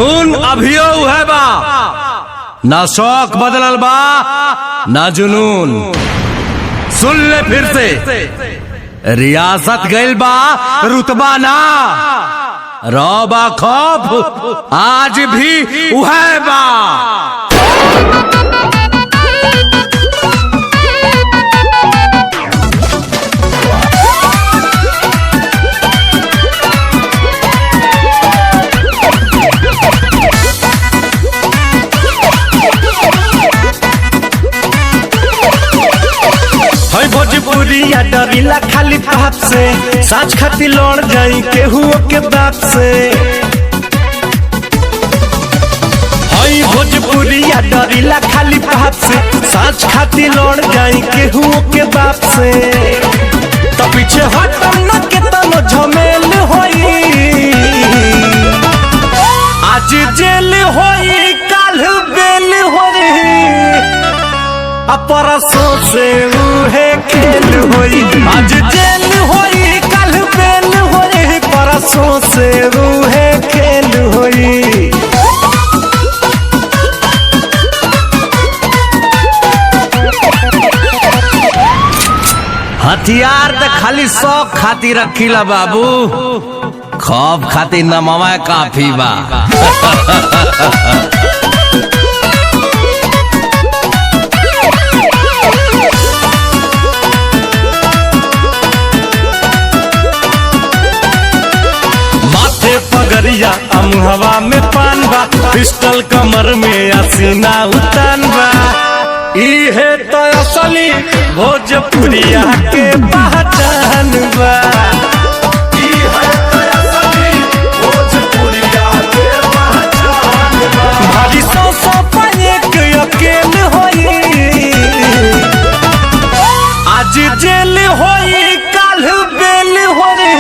धुन अभियो है बा, ना शौक बदलल बा ना जुनून। सुन ले फिर से, रियासत गइल बा रुतबा ना, रौबा खौफ आज भी उहै बा। भोजपुरिया डरीला खाली बाप से, साँच खाती लड़ जाई केहू के बाप से। हई भोजपुरिया डरीला खाली बाप से, साँच खाती लड़ जाई केहू के बाप से। तो पीछे हटम न के तनो झमेल होई, आज जेल होई काल बेल होई, परसों से उहे खेल होई। आज जेल होई कल बेल होई, परसों से उहे खेल होई। हथियार तो खाली शौक खातिर रखीला बाबू, खौफ खातिर नमवा काफी बा। पगरिया अमुहवा में पान बा, पिस्टल कमर में असीना उतान बा। इहे तो असली भोजपुरिया के पहचान बा। भारी सौ पाएक अकेल होई, आज जेल होई काल बेल होई,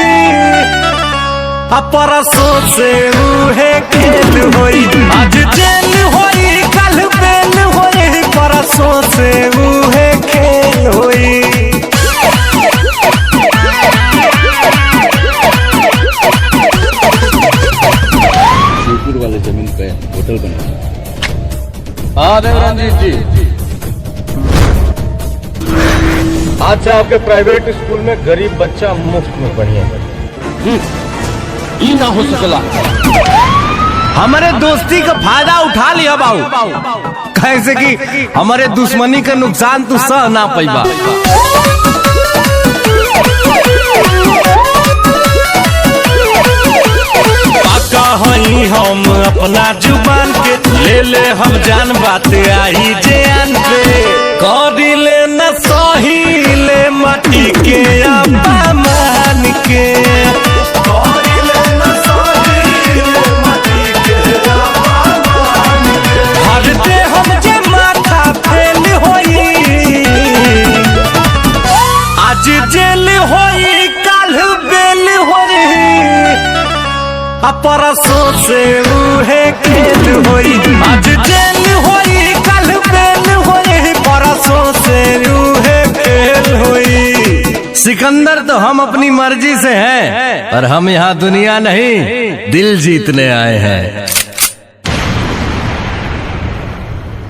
परसों से उहे खेल होई। आज जेल होई कल बेल होई, परसों से उहे खेल होई। शिवपुर वाले जमीन पे होटल बना। हाँ देवरंजीत जी, आज से आपके प्राइवेट स्कूल में गरीब बच्चा मुफ्त में पढ़िए। ये ना हो सकला, हमारे दोस्ती का फायदा उठा लिया बाबू, कैसे कि हमारे दुश्मनी का नुकसान तू सह ना पैबा। पाका हई हम अपना जुबान के, ले हम जान बात आई जान पे। करी ले न सही ले माटी के अपमान के, जेल होई काल बेल होई, परसों से उहे खेल होई। आज जेल होई काल बेल होई, परसों से उहे खेल होई। सिकंदर तो हम अपनी मर्जी से हैं, पर हम यहाँ दुनिया नहीं दिल जीतने आए हैं।